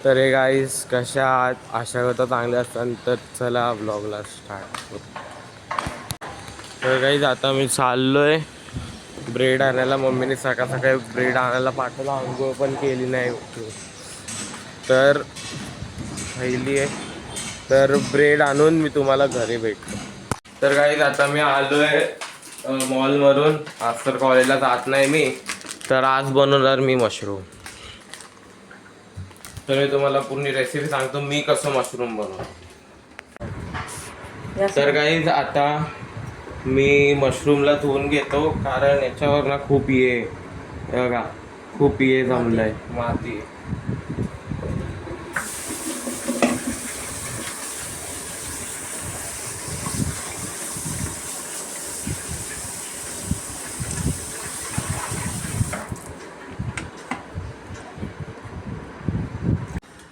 तर hey guys कशा आहात? आशा करतो चांगले असतात. तर चला ब्लॉगला स्टार्ट करू. तर गाईज आता मी चाललोय ब्रेड आणायला. मम्मीने सकाळ सकाळी ब्रेड आणायला पाठवला, अंघोळ पण केली नाही. तर पहिली आहे, तर ब्रेड आणून मी तुम्हाला घरी भेटतो. तर गाईज आता मी आलोय मॉलवरून. आज तर कॉलेजला जात नाही मी, तर आज बनवणार मी मशरूम. तर मी तुम्हाला पूर्ण रेसिपी सांगतो मी कसं मशरूम बनवतो. तर गाईज आता मी मशरूमला धुवून घेतो, कारण याच्यावर ना खूप बघा खूप जमलंय, माती.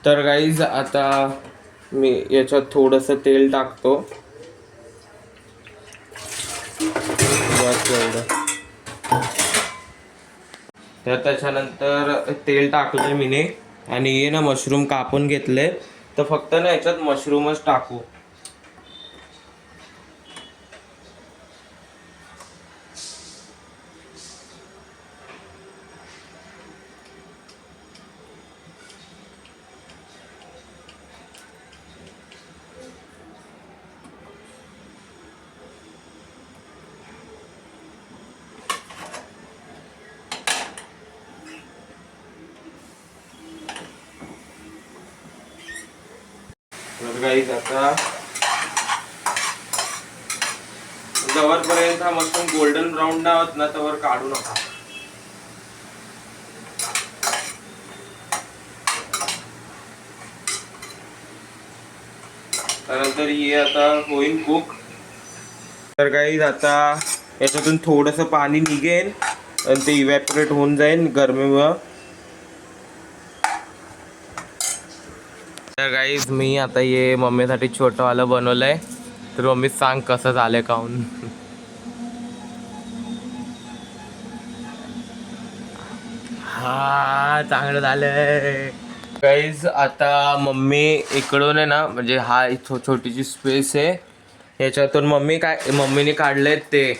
तर गाईज आता मी याच्यात थोडंसं तेल टाकतो, बस एवढं. तर त्याच्यानंतर तेल टाकले मीने आणि हे ना मशरूम कापून घेतले. तर फक्त ना याच्यात मशरूमच टाकू. तर गाईज आता जवळपर्यंत हा मशरूम गोल्डन ब्राऊन ना होत ना तवर काढू नका. त्यानंतर हे आता होईल कुक. तर गाईज आता याच्यातून थोडंसं पाणी निघेल आणि ते इव्हॅपोरेट होऊन जाईल गरमीमुळं. तर गाईज मी आता हे मम्मीसाठी छोटंवालं बनवलंय. तर मम्मी सांग कसं झालंय खाऊन. हा चांगलं झालंय. गाईज आता मम्मी इकडून आहे ना, म्हणजे हा छोटीशी स्पेस आहे, याच्यातून मम्मीने काढले ते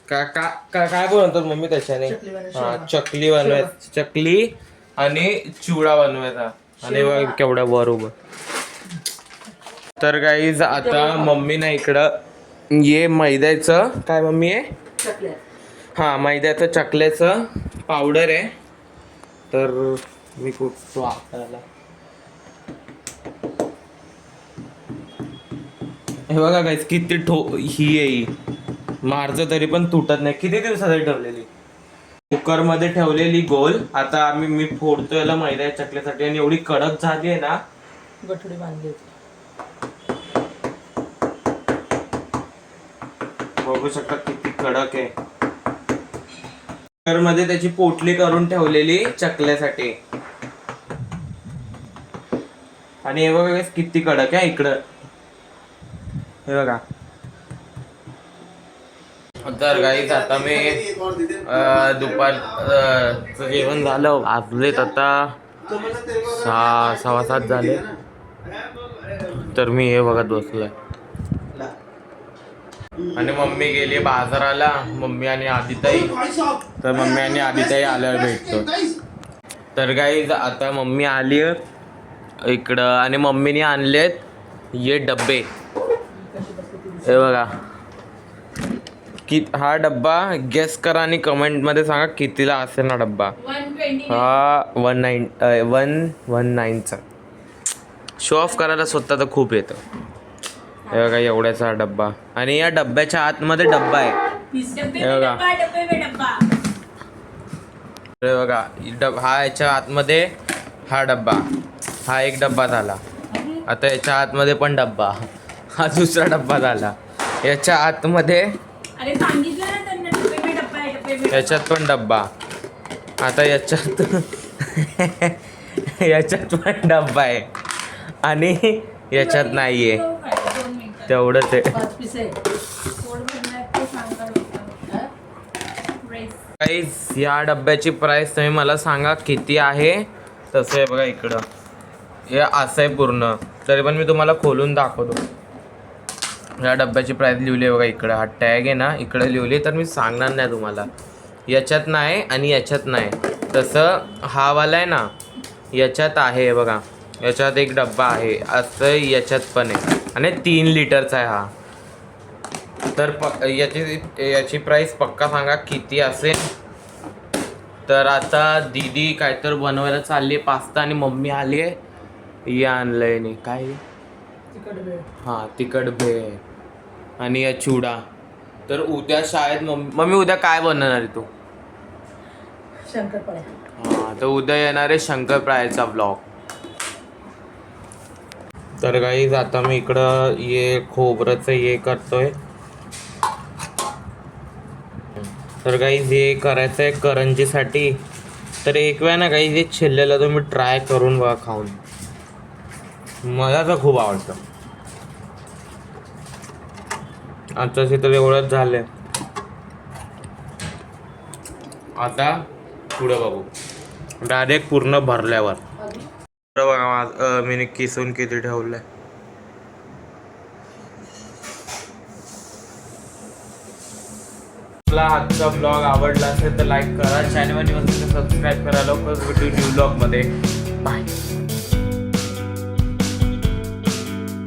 काय बनवतात मम्मी त्याच्याने. हा चकली बनवायची, चकली आणि चिवडा बनवायचा. आणि बघ केवढं बरोबर. तर गाईज आता मम्मी ना इकडं ये मैद्याचं काय मम्मी आहे, हा मैद्याचं चकल्याचं पावडर आहे. तर मी कुठतो आपल्याला हे बघा गाईज किती ही आहे, मारचं तरी पण तुटत नाही. किती दिवसासाठी ठेवलेली, कुकर मध्ये ठेवलेली गोल. आता मी फोडतो याला मैदा चकल्यासाठी, आणि एवढी कडक झाली आहे ना, गठुडी बांधली. बघू शकता किती कडक आहे. कुकर मध्ये त्याची पोटली करून ठेवलेली चकल्यासाठी. आणि हे बघा किती कडक आहे इकडं, हे बघा. तर गाईज आता मी दुपारचं जेवण झालं, वाजलेत आता 6:15 झाले. तर मी हे बघत बसलोय आणि मम्मी गेली बाजाराला, मम्मी आणि आदिताई. तर मम्मी आणि आदिताई आल्यावर भेटतो. तर गाईज आता मम्मी आली इकडं, आणि मम्मीने आणलेत ये डब्बे. हे बघा हा डब्बा गेस करा आणि कमेंट मध्ये सांगा कितीला असेल ना डब्बा. हा 119चा. शो ऑफ करायला स्वतः तर खूप येतं. हे बघा एवढ्याचा हा डब्बा, आणि या डब्याच्या आतमध्ये डब्बा आहे. हे बघा, हे बघा हा याच्या आतमध्ये हा डब्बा, हा एक डब्बा झाला. आता याच्या आतमध्ये पण डब्बा, हा दुसरा डब्बा झाला. याच्या आतमध्ये याच्यात पण डब्बा. आता याच्यात याच्यात पण डब्बा आहे, आणि याच्यात नाहीये. तेवढंच आहे. गाईस या डब्याची प्राइस तुम्ही मला सांगा किती आहे, तसं आहे बघा इकडं. हे असं आहे पूर्ण. तरी पण मी तुम्हाला खोलून दाखवतो. या डब्याची प्राईस लिहिली आहे बघा इकडं. हा टॅग आहे ना इकडे लिहिली, तर मी सांगणार नाही तुम्हाला. याच्यात नाही आणि याच्यात नाही. तसं हा वाला आहे ना याच्यात आहे बघा. याच्यात एक डब्बा आहे असं याच्यात पण आहे आणि 3 लिटरचा आहे हा. तर याची प्राईस पक्का सांगा किती असेल. तर आता दीदी काहीतरी बनवायला चालली आहे पास्ता आणि मम्मी आली आहे. हे आणलंय नाही काय हां तिखट भेळ आणि या चिवडा. तर उद्या शाळेत मम्मी उद्या काय बनवणार आहे तू? शंकरपाळ्या. हां तर उद्या येणार आहे शंकरपाळ्याचा ब्लॉग. तर गाईज आता मी इकडं हे खोबरंचं हे करतोय. तर गाईज हे करायचं आहे करंजीसाठी. तर एक वेळा ना गाईज हे छिल्लेलं तुम्ही ट्राय करून बघा खाऊन. मला तर खूप आवडतं. आजचं तर एवढंच झालंय. आता पुढं बघू डायरेक्ट पूर्ण भरल्यावर. बघा मी किसून किती ठेवलंय. आपला आजचा ब्लॉग आवडला असेल तर लाईक करा, चॅनलवर सबस्क्राईब करा. लवकर भेटू न्यू ब्लॉगमध्ये. बाय.